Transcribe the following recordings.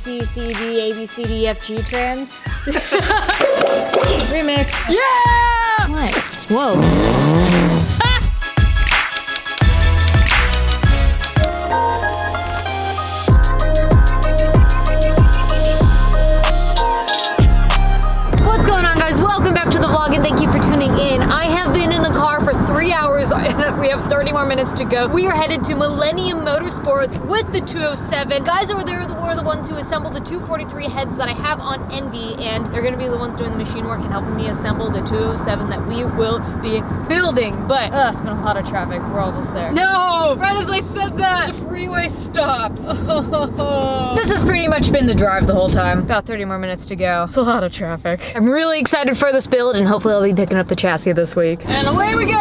C, C, D, A, B, C, D, F, G trans. Remix. Yeah! What? Whoa. What's going on, guys? Welcome back to the vlog and thank you for tuning in. I have been in the car for 3 hours and we have 30 more minutes to go. We are headed to Millennium Motorsports with the 207. Guys over there were the ones who assembled the 243 heads that I have on Envy, and they're gonna be the ones doing the machine work and helping me assemble the 207 that we will be building. But it's been a lot of traffic. We're almost there. No! Right as I said that, the freeway stops. This has pretty much been the drive the whole time. About 30 more minutes to go. It's a lot of traffic. I'm really excited for this build, and hopefully I'll be picking up the chassis this week. And away we go!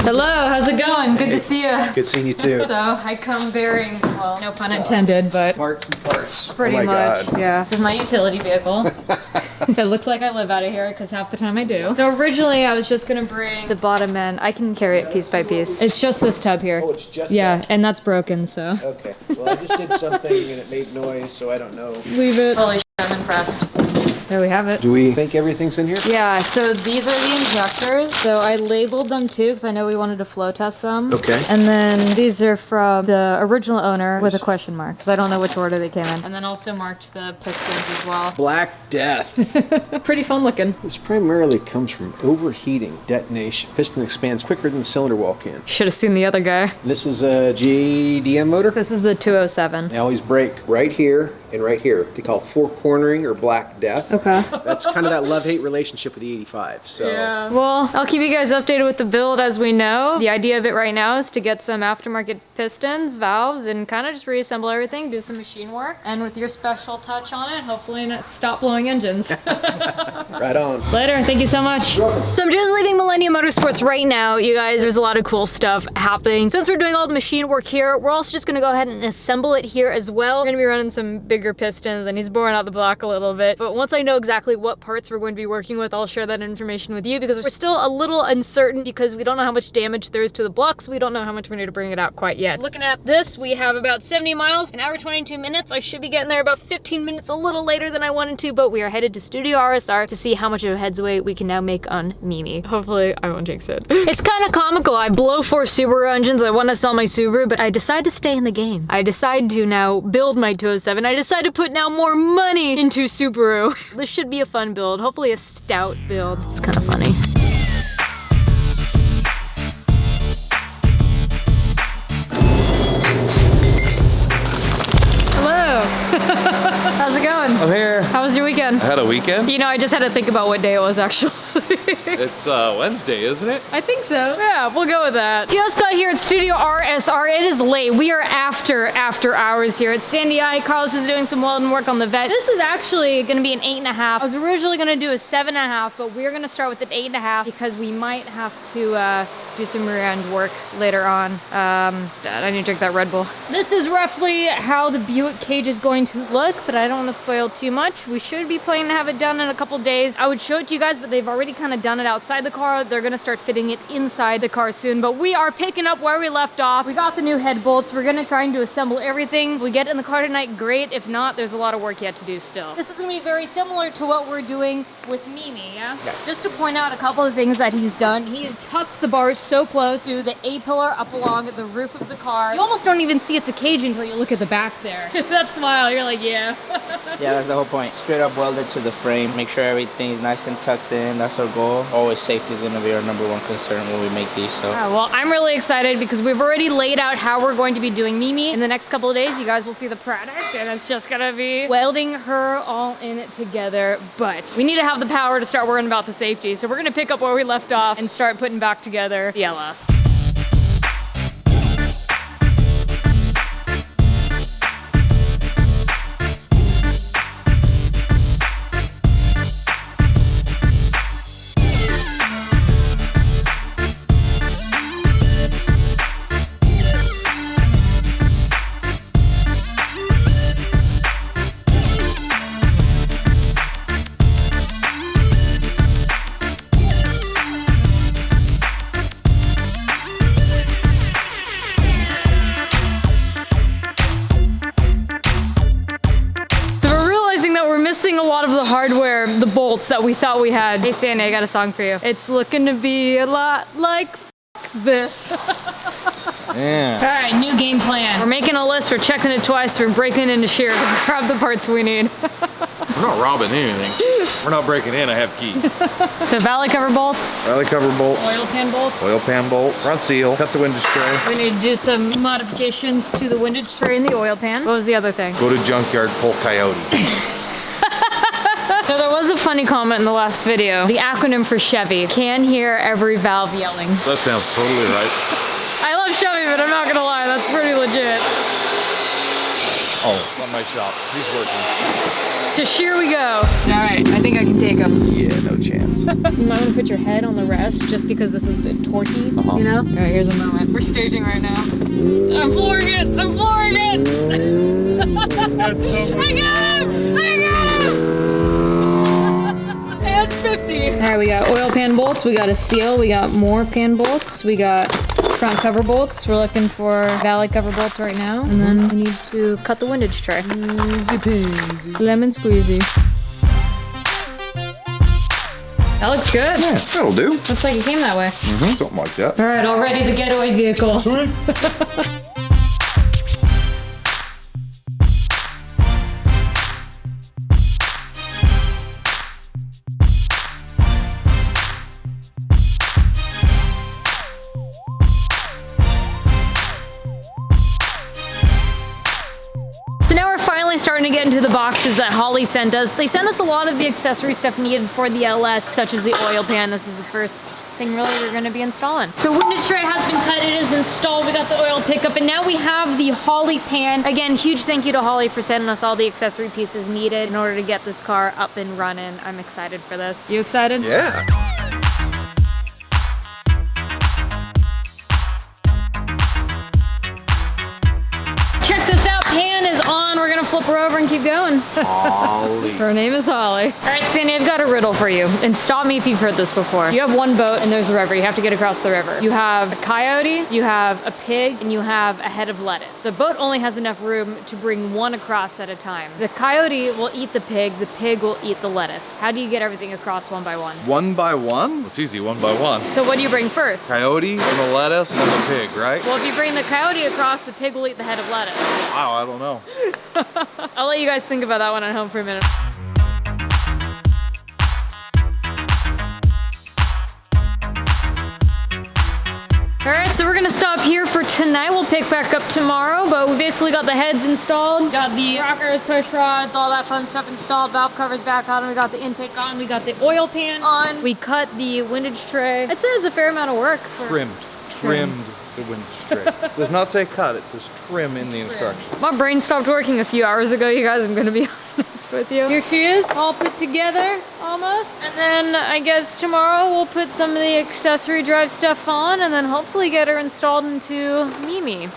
Hello, how's it going? Good to see you. Good seeing you too. So I come bearing, well, no pun intended, but Parts and parts. pretty Oh my much, God. yeah. This is my utility vehicle. It looks like I live out of here because half the time I do. So originally I was just gonna bring the bottom end. I can carry it piece by piece. It's just this tub here. Oh, it's just Yeah, and that's broken, so. Okay. Well, I just did something and it made noise, so I don't know. Leave it. Holy shit, I'm impressed. There we have it. Do we think everything's in here? Yeah, so these are the injectors. So I labeled them too because I know we wanted to flow test them. Okay. And then these are from the original owner with a question mark because I don't know which order they came in. And then also marked the pistons as well. Black Death. Pretty fun looking. This primarily comes from overheating detonation. Piston expands quicker than the cylinder wall can. Should have seen the other guy. This is a GDM motor. This is the 207. They always break right here and right here. They call four cornering or Black Death. Okay. That's kind of that love-hate relationship with the 85. So. Yeah. Well, I'll keep you guys updated with the build as we know. The idea of it right now is to get some aftermarket pistons, valves, and kind of just reassemble everything, do some machine work, and with your special touch on it, hopefully not stop blowing engines. Right on. Later, thank you so much. So I'm just leaving Millennium Motorsports right now, you guys. There's a lot of cool stuff happening. Since we're doing all the machine work here, we're also just gonna go ahead and assemble it here as well. We're gonna be running some bigger pistons, and he's boring out the block a little bit. But once I know exactly what parts we're going to be working with, I'll share that information with you because we're still a little uncertain because we don't know how much damage there is to the block, so we don't know how much we need to bring it out quite yet. Looking at this, we have about 70 miles, an hour 22 minutes. I should be getting there about 15 minutes a little later than I wanted to, but we are headed to Studio RSR to see how much of a headsway we can now make on Mimi. Hopefully I won't jinx it. It's kind of comical. I blow 4 Subaru engines. I want to sell my Subaru, but I decide to stay in the game. I decide to now build my 207. I decide to put now more money into Subaru. This should be a fun build. Hopefully a stout build. It's kind of funny. Hello. How's it going? I'm here. How was your weekend? I had a weekend. You know, I just had to think about what day it was actually. It's Wednesday, isn't it? I think so. Yeah, we'll go with that. Just got here at Studio RSR. It is late. We are after hours here at Sandy Eye. Carlos is doing some welding work on the vet. This is actually gonna be an 8.5. I was originally gonna do a 7.5, but we're gonna start with an 8.5 because we might have to do some rear end work later on. Dad, I need to drink that Red Bull. This is roughly how the Buick cage is going to look, but I don't want to spoil too much. We should be planning to have it done in a couple days. I would show it to you guys, but they've already kind of done it outside the car. They're gonna start fitting it inside the car soon, but we are picking up where we left off. We got the new head bolts. We're gonna try and to assemble everything. If we get in the car tonight, great. If not, there's a lot of work yet to do still. This is gonna be very similar to what we're doing with Mimi, yeah? Yes. Just to point out a couple of things that he's done. He has tucked the bars so close to the A-pillar up along the roof of the car. You almost don't even see it's a cage until you look at the back there. That smile, you're like, yeah. Yeah, that's the whole point. Straight up welded to the frame. Make sure everything's nice and tucked in. That's our goal. Always safety is going to be our #1 concern when we make these. So. Yeah, well, I'm really excited because we've already laid out how we're going to be doing Mimi. In the next couple of days, you guys will see the product, and it's just gonna be welding her all in it together. But we need to have the power to start worrying about the safety. So we're gonna pick up where we left off and start putting back together the LS. bolts that we thought we had. Hey Sandy, I got a song for you. It's looking to be a lot like this. Yeah. All right, new game plan. We're making a list, we're checking it twice, we're breaking into shear to grab the parts we need. We're not robbing anything. We're not breaking in, I have keys. So valley cover bolts, Valley cover bolts, oil pan bolts. oil pan bolt, front seal, cut the windage tray. We need to do some modifications to the windage tray and the oil pan. What was the other thing? Go to Junkyard, pull Coyote. So there was a funny comment in the last video. The acronym for Chevy. Can hear every valve yelling. That sounds totally right. I love Chevy, but I'm not gonna lie, that's pretty legit. Oh, not my shop. He's working. To shear we go. All right, I think I can take them. Yeah, no chance. You might want to put your head on the rest just because this is a bit torquey, you know? All right, here's a moment. We're staging right now. I'm flooring it, I'm flooring it. I got him, I got him. And 50. All right, we got oil pan bolts, we got a seal, we got more pan bolts, we got front cover bolts. We're looking for valley cover bolts right now. And then we need to cut the windage tray. Easy peasy. Lemon squeezy. That looks good. Yeah, that'll do. Looks like it came that way. Something like that. All right, already the getaway vehicle. So now we're finally starting to get into the boxes that Holley sent us. They sent us a lot of the accessory stuff needed for the LS, such as the oil pan. This is the first thing really we're gonna be installing. So windage tray has been cut, it is installed. We got the oil pickup, and now we have the Holley pan. Again, huge thank you to Holley for sending us all the accessory pieces needed in order to get this car up and running. I'm excited for this. You excited? Yeah. Check this out, pan is on. We're gonna flip her over and keep going. Holley. Her name is Holley. All right, Sandy, I've got a riddle for you. And stop me if you've heard this before. You have one boat and there's a river. You have to get across the river. You have a coyote, you have a pig, and you have a head of lettuce. The boat only has enough room to bring one across at a time. The coyote will eat the pig will eat the lettuce. How do you get everything across one by one? One by one? It's easy, one by one. So what do you bring first? Coyote and the lettuce and the pig, right? Well, if you bring the coyote across, the pig will eat the head of lettuce. Wow, I don't know. I'll let you guys think about that one at home for a minute. All right, so we're gonna stop here for tonight. We'll pick back up tomorrow, but we basically got the heads installed, got the rockers, push rods, all that fun stuff installed, valve covers back on, we got the intake on, we got the oil pan on, we cut the windage tray. I'd say it's a fair amount of work. Trimmed the windage tray. Does not say cut, it says trim in the instructions. My brain stopped working a few hours ago, you guys, I'm gonna be honest with you. Here she is, all put together, almost. And then I guess tomorrow we'll put some of the accessory drive stuff on and then hopefully get her installed into Mimi.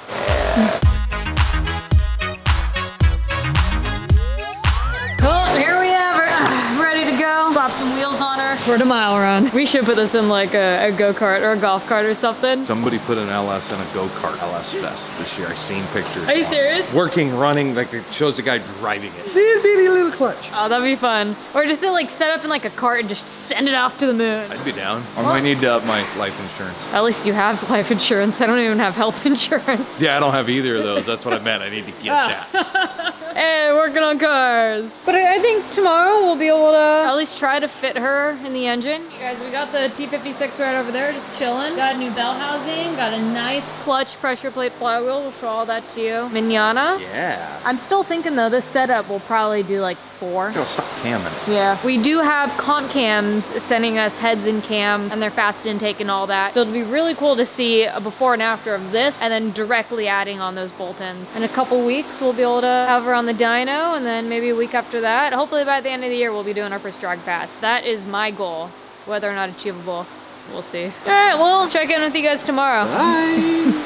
Well, here we have her, ready to go. Slap some wheels on her for the mile run. We should put this in like a go-kart or a golf cart or something. Somebody put an LS in a go-kart LS Fest this year. I've seen pictures. Are you serious? Working, running, like it shows the guy driving it. Little bitty little clutch. Oh, that'd be fun. Or just to like set up in like a cart and just send it off to the moon. I'd be down. I might need to up my life insurance. At least you have life insurance. I don't even have health insurance. Yeah, I don't have either of those. That's what I meant. I need to get that. Hey, working on cars. But I think tomorrow we'll be able to at least try to fit her in the engine. You guys, we got the T56 right over there, just chilling. Got a new bell housing, got a nice clutch pressure plate flywheel. We'll show all that to you. Manana. Yeah. I'm still thinking though, this setup will probably do like 4. Yo, stop camming it. Yeah, we do have comp cams sending us heads and cam and their fast intake and all that. So it'll be really cool to see a before and after of this and then directly adding on those bolt-ins. In a couple weeks, we'll be able to have her on the dyno and then maybe a week after that. Hopefully by the end of the year, we'll be doing our first drag pass. That is my goal. Whether or not achievable, we'll see. All right, well, check in with you guys tomorrow. Bye.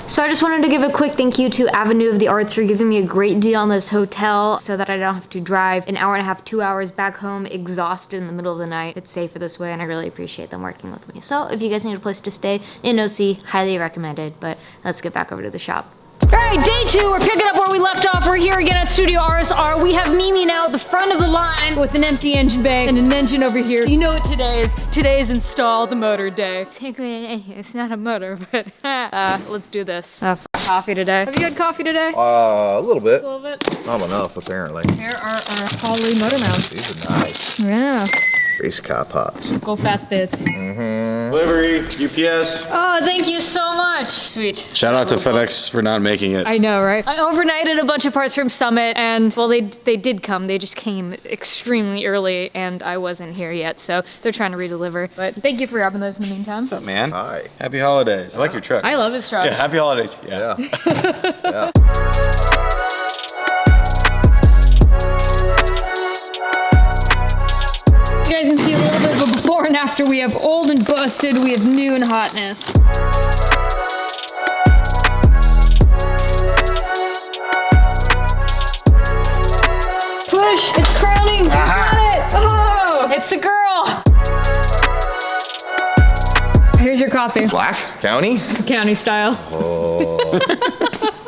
So I just wanted to give a quick thank you to Avenue of the Arts for giving me a great deal on this hotel so that I don't have to drive an hour and a half, 2 hours back home exhausted in the middle of the night. It's safer this way and I really appreciate them working with me. So if you guys need a place to stay in OC, highly recommended, but let's get back over to the shop. All right, day 2, we're picking up where we left off. We're here again at Studio RSR. We have Mimi now at the front of the line with an empty engine bay and an engine over here. You know what today is. Today is install the motor day. It's not a motor, but let's do this. Coffee today. Have you had coffee today? A little bit. A little bit. Not enough, apparently. Here are our Holley motor mounts. These are nice. Yeah. Race car pots. Go fast bits. Delivery, UPS. Oh, thank you so much. Sweet. Shout out to FedEx for not making it. I know, right? I overnighted a bunch of parts from Summit, and well, they did come. They just came extremely early, and I wasn't here yet, so they're trying to redeliver. But thank you for grabbing those in the meantime. What's up, man? Hi. Happy holidays. I like your truck. I love this truck. Yeah, happy holidays. Yeah. Yeah. You guys can see a little bit of a before and after. We have old and busted. We have new and hotness. Push! It's crowning! You got it! Oh! It's a girl! Here's your coffee. Black County? County style. Oh.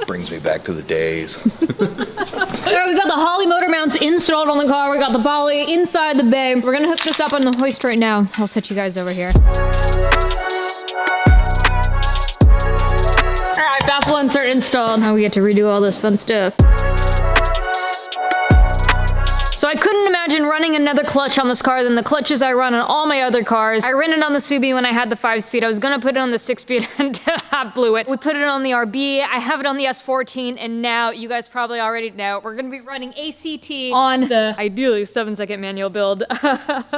Brings me back to the days. Alright, we got the Holley motor mounts installed on the car. We got the Bolly inside the bay. We're gonna hook this up on the hoist right now. I'll set you guys over here. Alright, baffle insert installed. Now we get to redo all this fun stuff. So I couldn't imagine running another clutch on this car than the clutches I run on all my other cars. I ran it on the Subi when I had the 5-speed. I was gonna put it on the 6-speed and I blew it. We put it on the RB, I have it on the S14, and now, you guys probably already know, we're gonna be running ACT on the, ideally, 7-second manual build.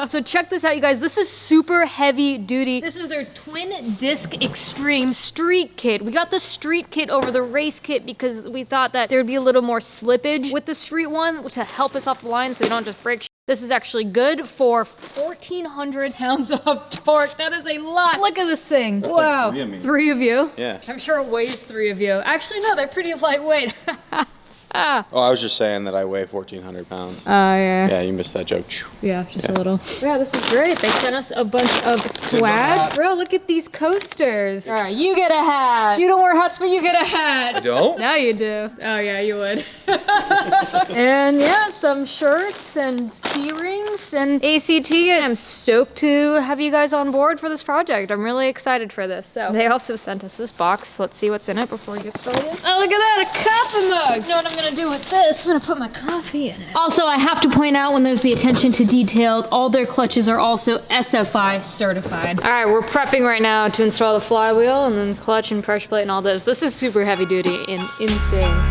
So check this out, you guys. This is super heavy duty. This is their twin disc extreme street kit. We got the street kit over the race kit because we thought that there'd be a little more slippage with the street one to help us off the line so we don't just break shit. This is actually good for 1,400 pounds of torque. That is a lot. Look at this thing. That's wow. like 3 of me. 3 of you? Yeah. I'm sure it weighs 3 of you. Actually, no, they're pretty lightweight. Oh, I was just saying that I weigh 1,400 pounds. Oh, yeah. Yeah, you missed that joke. Yeah, just a little. Yeah, this is great. They sent us a bunch of swag. Bro, look at these coasters. All right, you get a hat. You don't wear hats, but you get a hat. You don't? Now you do. Oh, yeah, you would. And yeah, some shirts and key rings and ACT. I'm stoked to have you guys on board for this project. I'm really excited for this. So they also sent us this box. Let's see what's in it before we get started. Oh, look at that, a coffee mug. You know what I'm gonna do with this? I'm gonna put my coffee in it. Also, I have to point out when there's the attention to detail, all their clutches are also SFI certified. All right, we're prepping right now to install the flywheel and then clutch and pressure plate and all this. This is super heavy duty and insane.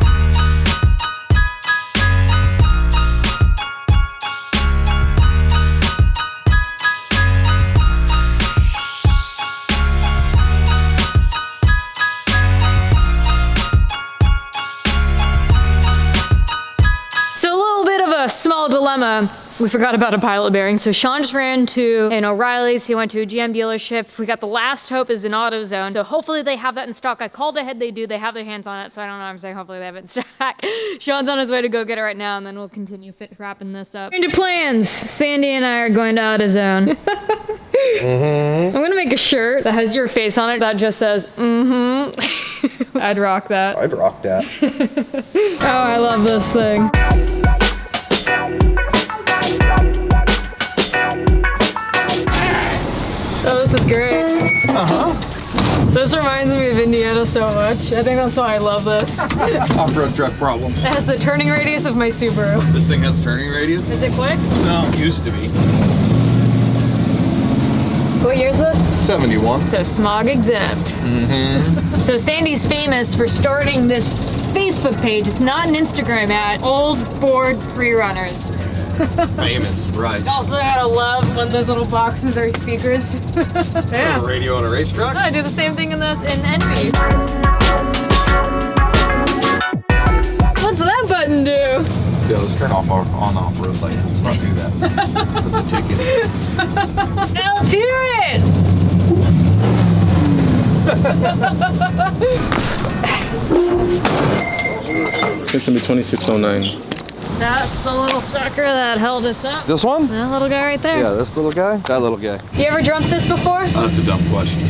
Small dilemma. We forgot about a pilot bearing. So Sean just ran to an O'Reilly's. He went to a GM dealership. We got the last hope is an AutoZone. So hopefully they have that in stock. I called ahead, they do. They have their hands on it. So I don't know what I'm saying. Hopefully they have it in stock. Sean's on his way to go get it right now, and then we'll continue wrapping this up. Into plans. Sandy and I are going to AutoZone. I'm gonna make a shirt that has your face on it that just says, I'd rock that. I'd rock that. Oh, I love this thing. Oh, this is great. This reminds me of Indiana so much. I think that's why I love this. Off-road truck problems. It has the turning radius of my Subaru. This thing has turning radius? Is it quick? No, it used to be. What year is this? 71. So smog exempt. So Sandy's famous for starting this Facebook page. It's not an Instagram ad. Old Ford Freerunners. Famous, right. Also had a love when those little boxes are speakers. Yeah. A radio on a race truck? I do the same thing in this in Envy. What's that button do? Yeah, let's turn off our on-off-road lights. Let's not do that. That's a ticket. Now let's hear it! It's gonna be 2609. That's the little sucker that held us up. This one? That little guy right there. Yeah, this little guy? That little guy. You ever jumped this before? That's a dumb question.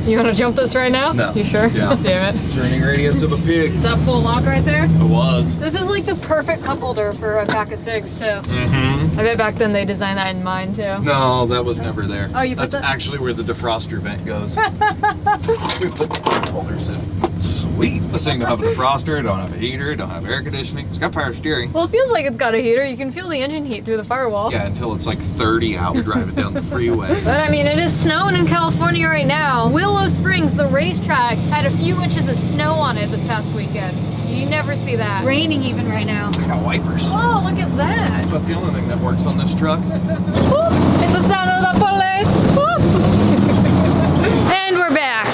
You want to jump this right now? No. You sure? Yeah. Damn it. Turning radius of a pig. Is that full lock right there? It was. This is like the perfect cup holder for a pack of cigs too. Mm-hmm. I bet back then they designed that in mind too. No, that was never there. Oh, you put That's that? actually where the defroster vent goes. We put the cup holders in. Sweet. This thing don't have a defroster, don't have a heater, don't have air conditioning. It's got power steering. Well, it feels like it's got a heater. You can feel the engine heat through the firewall. Yeah, until it's like 30 out driving down the freeway. But I mean, it is snowing in California right now. Willow Springs, the racetrack, had a few inches of snow on it this past weekend. You never see that. Raining even right now. I got wipers. Oh, look at that. That's about the only thing that works on this truck. Whoop. It's the sound of the police. Whoop. And we're back.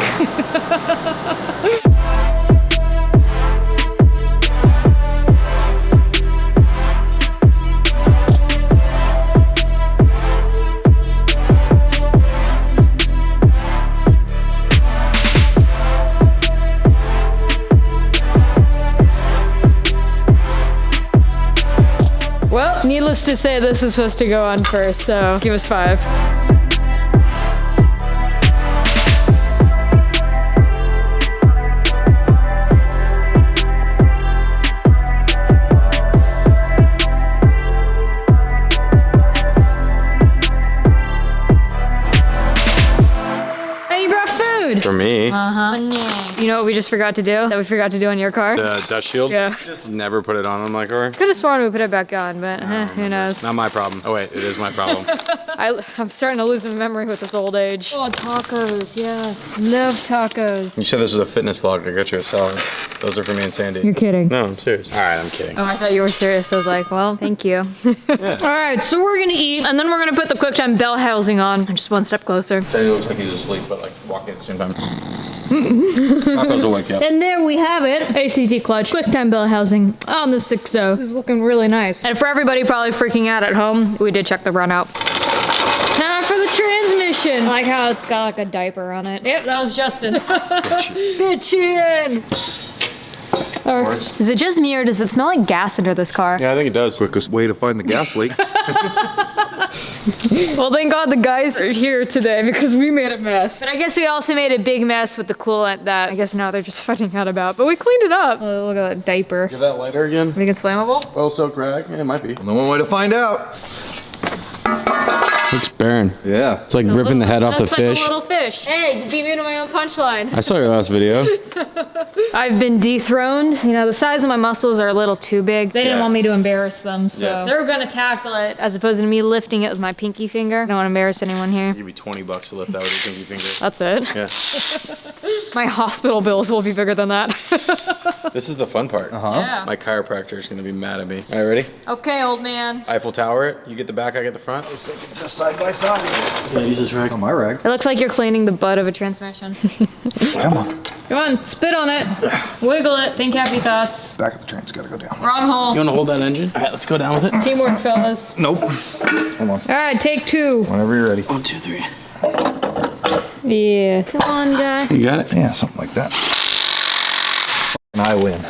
Well, needless to say, this is supposed to go on first, so give us 5. Hey, you brought food! For me, You know what we just forgot to do? That we forgot to do on your car? the dust shield. Yeah. Just never put it on my car. Could have sworn we put it back on, but who knows? Not my problem. Oh wait, it is my problem. I'm starting to lose my memory with this old age. Oh, tacos, yes. Love tacos. You said this was a fitness vlog. I got you a salad. Those are for me and Sandy. You're kidding. No, I'm serious. All right, I'm kidding. Oh, I thought you were serious. I was like, well, thank you. All right, so we're gonna eat, and then we're gonna put the QuickTime bell housing on. Just one step closer. Sandy looks like he's asleep, but like walking at the same time. Tacos will wake you up. And there we have it. ACT clutch, QuickTime bell housing on the 6.0. This is looking really nice. And for everybody probably freaking out at home, we did check the run out. Now for the transmission. I like how it's got like a diaper on it. Yep, that was Justin. Bitchin'. Or, is it just me or does it smell like gas under this car? Yeah, I think it does. Quickest way to find the gas leak. Well, thank God the guys are here today because we made a mess. But I guess we also made a big mess with the coolant that I guess now they're just finding out about. But we cleaned it up. Oh, look at that diaper. Give that lighter again. Think it's flammable? Oil soaked rag. Yeah, it might be. Only one way to find out. Looks barren. Yeah. It's like ripping the head off the That's like fish. a little fish. Hey, you beat me to my own punchline. I saw your last video. I've been dethroned. You know, the size of my muscles are a little too big. They didn't Yeah. want me to embarrass them, so Yeah. they were gonna tackle it as opposed to me lifting it with my pinky finger. I don't want to embarrass anyone here. Give me $20 to lift that with your pinky finger. That's it. Yeah. My hospital bills will be bigger than that. This is the fun part. Yeah. My chiropractor is gonna be mad at me. All right, ready? Okay, old man. Eiffel Tower it. You get the back, I get the front. Just side by side. Yeah, use this rag. On my rag. It looks like you're cleaning the butt of a transmission. Come on. Come on, spit on it. Wiggle it. Think happy thoughts. Back of the train's gotta go down. Wrong hole. You wanna hold that engine? All right, let's go down with it. Teamwork, fellas. Nope. Hold on. All right, take 2. Whenever you're ready. 1, 2, 3. Yeah. Come on, guy. You got it? Yeah, something like that. And I win.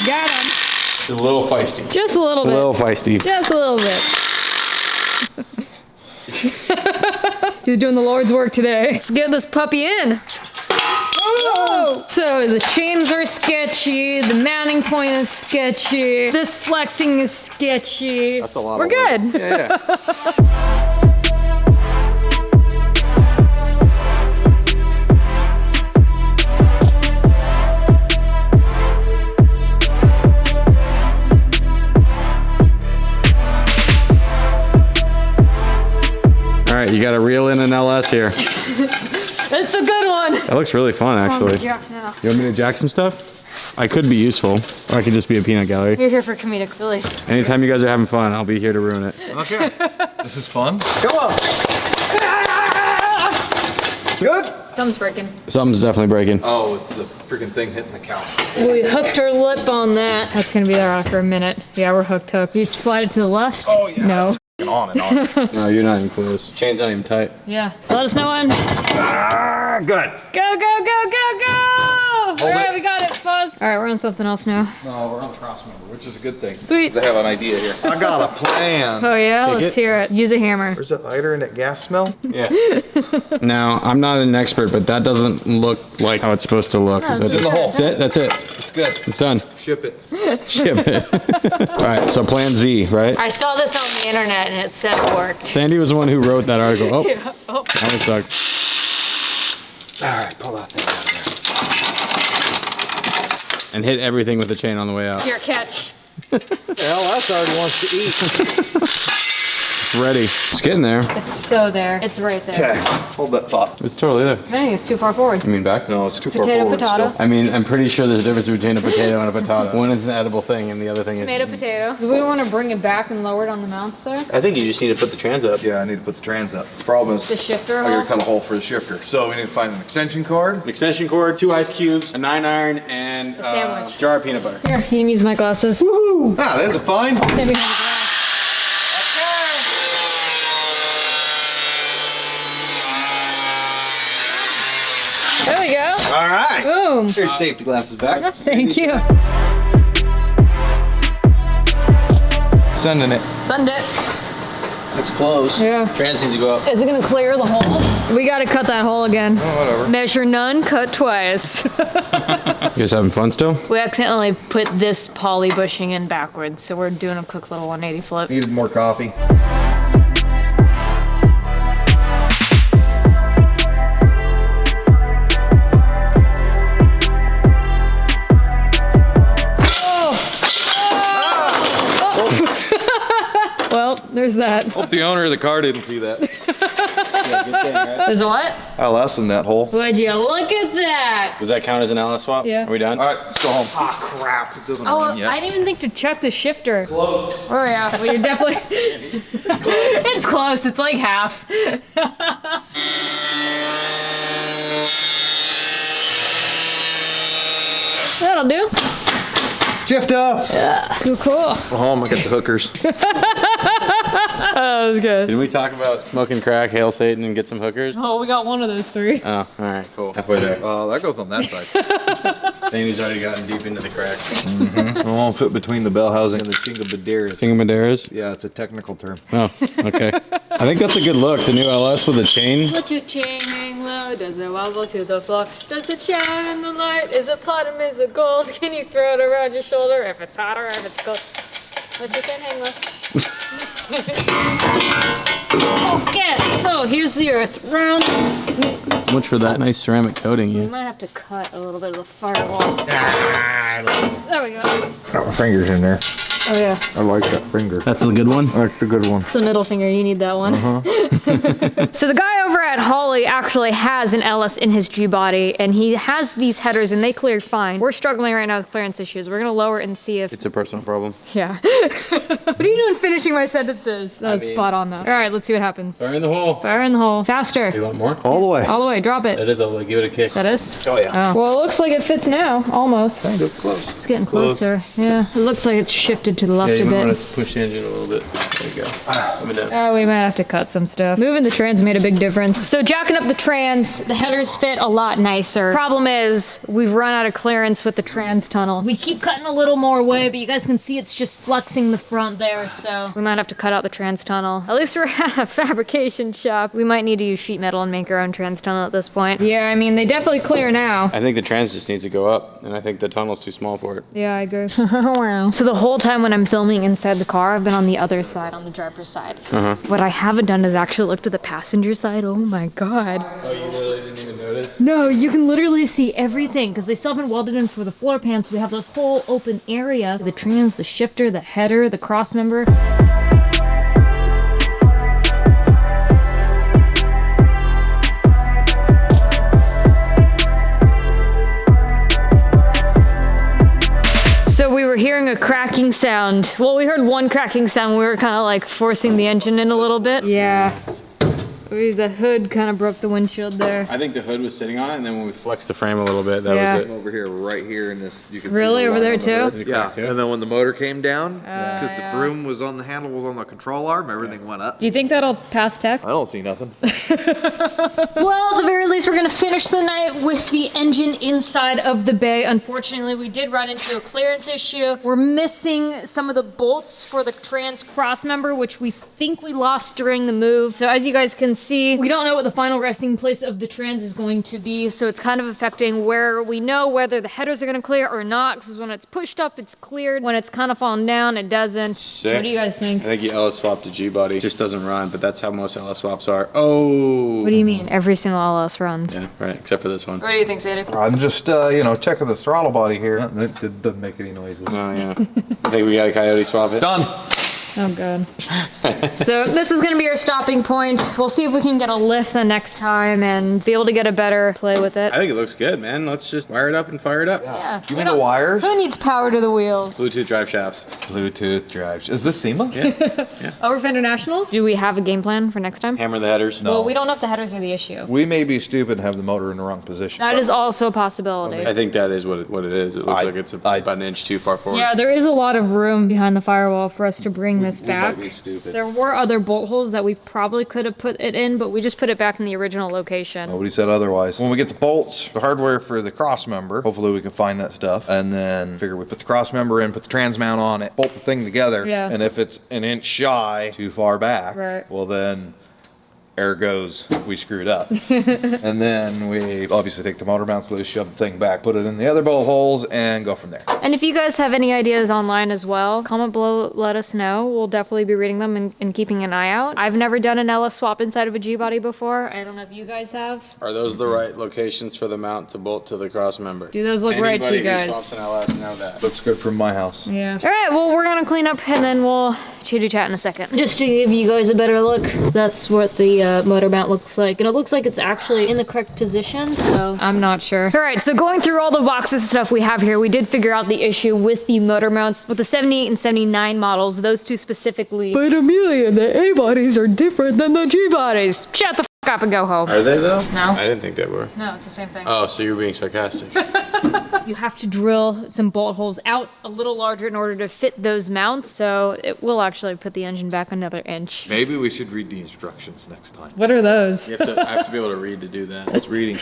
Got him. It's a little feisty. Just a little A bit. little feisty. Just a little bit. He's doing the Lord's work today. Let's get this puppy in. Whoa! So the chains are sketchy, the mounting point is sketchy, this flexing is sketchy. That's a lot We're of weight. good. Yeah. All right, you got to reel in an LS here. It's a good one. That looks really fun, actually. Jack now. You want me to jack some stuff? I could be useful, or I could just be a peanut gallery. You're here for comedic relief. Anytime you guys are having fun, I'll be here to ruin it. Okay. This is fun. Come on. Good? Thumb's breaking. Something's definitely breaking. Oh, it's the freaking thing hitting the couch. We hooked our lip on that. That's gonna be there on for a minute. Yeah, we're hooked. You slide it to the left? Oh, yeah. No. It's on and on. No, you're not even close. Chain's not even tight. Yeah. Let us know when. Good. Go, go, go, go, go! All right, we got it. Pause. All right, we're on something else now. No, we're on the cross member, which is a good thing. Sweet. I have an idea here. I got a plan. Oh yeah, let's hear it. Use a hammer. Where's that lighter and that gas smell? Yeah. Now, I'm not an expert, but that doesn't look like how it's supposed to look. No, That's in the hole. That's it? That's it. It's good. It's done. Ship it. Ship it. All right, so plan Z, right? I saw this on the internet and it said it worked. Sandy was the one who wrote that article. Oh, Yeah. Oh. that was stuck. All right, pull that thing out of there. And hit everything with the chain on the way out. Here, catch. LS already wants to eat. It's ready. It's getting there. It's so there. It's right there. Okay, hold that thought. It's totally there. I think it's too far forward. You mean back? No, it's too far Potato, forward potato. still. I mean, I'm pretty sure there's a difference between a potato and a patata. One is an edible thing and the other thing Tomato, is... potato. Do we want to bring it back and lower it on the mounts there? I think you just need to put the trans up. Yeah, I need to put the trans up. The problem is The shifter I gotta hole? cut a hole for the shifter. So we need to find an extension cord. An extension cord, 2 ice cubes, a 9-iron, and A sandwich. jar of peanut butter. Here, you can use my glasses. Ah, there's a find. Stay behind the glass. There we go. All right. Boom. Here's safety glasses back. Thank you. Sending it. Send it. It's close. Yeah. Trans needs to go up. Is it gonna clear the hole? We gotta cut that hole again. Oh, whatever. Measure none, cut twice. You guys having fun still? We accidentally put this poly bushing in backwards, so we're doing a quick little 180 flip. Needed more coffee. Well, there's that. Hope the owner of the car didn't see that. There's a what? LS in that hole. Would you look at that? Does that count as an LS swap? Yeah. Are we done? All right, let's go home. Ah, crap. It doesn't Oh, run yet. I didn't even think to check the shifter. Close. Oh yeah, well you're definitely. It's close. It's like half. That'll do. Shifter! Cool. Go home, I got the hookers. That was good. Did we talk about smoking crack, hail Satan, and get some hookers? Oh, we got one of those 3. Oh, all right, cool. Halfway there. Oh, that goes on that side. Sandy's already gotten deep into the crack. It won't fit between the bell housing and the chingabaderas. Thingamadaras? Yeah, it's a technical term. Oh, okay. I think that's a good look. The new LS with the chain. Put your chain hang low, does it wobble to the floor? Does it shine in the light? Is it platinum, is it gold? Can you throw it around your shoulder if it's hot or if it's cold? Let your chain hang low. Okay, so here's the earth round. Much for that nice ceramic coating. We You. might have to cut a little bit of the firewall. There we go. Got my fingers in there. Oh yeah, I like that finger. That's a good one. That's the good one. it's the middle finger, you need that one. So the guy over at Holley actually has an LS in his G-body, and he has these headers and they cleared fine. We're struggling right now with clearance issues. We're gonna lower it and see if... It's a personal problem. Yeah. What are you doing finishing my sentences? That was mean- spot on though. All right, let's see what happens. Fire in the hole. Fire in the hole. Faster. You want more? All the way. All the way, drop it. That is all the way. Give it a kick. That is? Oh, yeah. Oh. Well, it looks like it fits now, almost. Kind of close. It's getting closer. Yeah, it looks like it's shifted to the left Yeah, you a might want bit. to push the engine a little bit. There you go. Coming down. Oh, we might have to cut some stuff. Moving the trans made a big difference. So jacking up the trans, the headers fit a lot nicer. Problem is, we've run out of clearance with the trans tunnel. We keep cutting a little more away, but you guys can see it's just flexing the front there, so we might have to cut out the trans tunnel. At least we're at a fabrication shop. We might need to use sheet metal and make our own trans tunnel at this point. Yeah, I mean, they definitely clear now. I think the trans just needs to go up, and I think the tunnel's too small for it. Yeah, I agree. Wow. So the whole time when I'm filming inside the car, I've been on the other side, on the driver's side. What I haven't done is actually look to the passenger side. Oh my God. Oh, you literally didn't even notice? No, you can literally see everything because they still haven't welded in for the floor pan, so we have this whole open area. The trans, the shifter, the header, the cross member. So we were hearing a cracking sound. Well, we heard one cracking sound. We were kind of like forcing the engine in a little bit. Yeah. The hood kind of broke the windshield there. I think the hood was sitting on it, and then when we flexed the frame a little bit, that Yeah. was it. Over here, right here in this, you can Really? see the Over line there on the too? hood. Yeah, and then when the motor came down, because yeah. the broom was on the handle, was on the control arm, everything went up. Do you think that'll pass tech? I don't see nothing. Well, at the very least, we're gonna finish the night with the engine inside of the bay. Unfortunately, we did run into a clearance issue. We're missing some of the bolts for the trans cross member, which we think we lost during the move. So as you guys can see, we don't know what the final resting place of the trans is going to be. So it's kind of affecting where we know whether the headers are gonna clear or not. Because when it's pushed up, it's cleared. When it's kind of fallen down, it doesn't. Sick. What do you guys think? I think you LS swapped the G-body. Just doesn't run, but that's how most LS swaps are. Oh. What do you mean? Every single LS runs. Yeah, right, except for this one. What do you think, Sadie? I'm just, you know, checking the throttle body here. It doesn't make any noises. Oh, yeah. I think we got a coyote swap it. Done. Oh god. So this is gonna be our stopping point. We'll see if we can get a lift the next time and be able to get a better play with it. I think it looks good, man. Let's just wire it up and fire it up. Yeah. Give me the wires. Who needs power to the wheels? Bluetooth drive shafts. Bluetooth drives. Is this SEMA? Yeah. Over Fender Nationals? Do we have a game plan for next time? Hammer the headers. No. Well, we don't know if the headers are the issue. We may be stupid and have the motor in the wrong position. That is also a possibility. I think that is what it is. It looks like it's about an inch too far forward. Yeah, there is a lot of room behind the firewall for us to bring this back. We might be stupid. There were other bolt holes that we probably could have put it in, but we just put it back in the original location. Nobody said otherwise. When we get the bolts, the hardware for the cross member, hopefully we can find that stuff. And then figure we put the cross member in, put the trans mount on it, bolt the thing together. Yeah. And if it's an inch shy, too far back, Right. well then, there goes, we screwed up. And then we obviously take the motor mounts loose, shove the thing back, put it in the other bolt holes, and go from there. And if you guys have any ideas online as well, comment below, let us know. We'll definitely be reading them and keeping an eye out. I've never done an LS swap inside of a G-body before. I don't know if you guys have. Are those the right locations for the mount to bolt to the cross member? Do those look right to you Anybody guys? who swaps an LS know that. Looks good from my house. Yeah. All right, well, we're gonna clean up and then we'll chitty chat in a second. Just to give you guys a better look, that's what the motor mount looks like. And it looks like it's actually in the correct position, so I'm not sure. All right, so going through all the boxes and stuff we have here, we did figure out the issue with the motor mounts with the 78 and 79 models, those two specifically. But Amelia, the A bodies are different than the G bodies. Shut the f up and go home. Are they though? No. I didn't think they were. No, it's the same thing. Oh, so you're being sarcastic. You have to drill some bolt holes out a little larger in order to fit those mounts, so it will actually put the engine back another inch. Maybe we should read the instructions next time. What are those? I have to be able to read to do that. It's reading.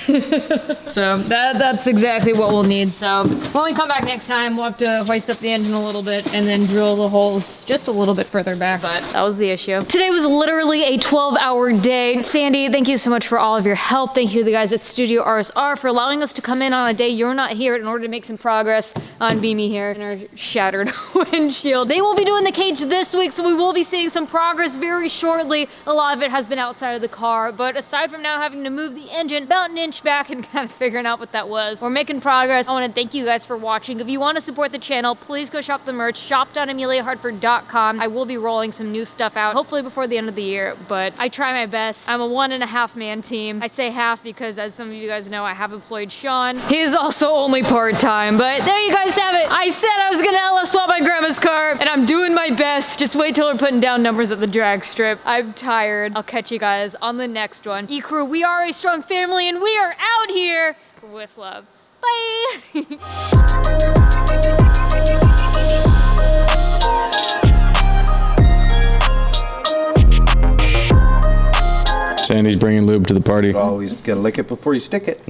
So that's exactly what we'll need. So when we come back next time, we'll have to hoist up the engine a little bit and then drill the holes just a little bit further back. But that was the issue. Today was literally a 12-hour day. Sandy, thank you so much for all of your help. Thank you to the guys at Studio RSR for allowing us to come in on a day you're not here in order to make some progress on Beamy here in our shattered windshield. They will be doing the cage this week, so we will be seeing some progress very shortly. A lot of it has been outside of the car, but aside from now having to move the engine about an inch back and kind of figuring out what that was, we're making progress. I want to thank you guys for watching. If you want to support the channel, please go shop the merch, shop.ameliahartford.com. I will be rolling some new stuff out, hopefully before the end of the year, but I try my best. I'm a 1.5 man team. I say half because, as some of you guys know, I have employed Sean. He is also only part-time, but there you guys have it. I said I was gonna LS swap my grandma's car, and I'm doing my best. Just wait till we're putting down numbers at the drag strip. I'm tired. I'll catch you guys on the next one. Ecrew, we are a strong family, and we are out here with love. Bye! Sandy's bringing lube to the party. Always gotta lick it before you stick it.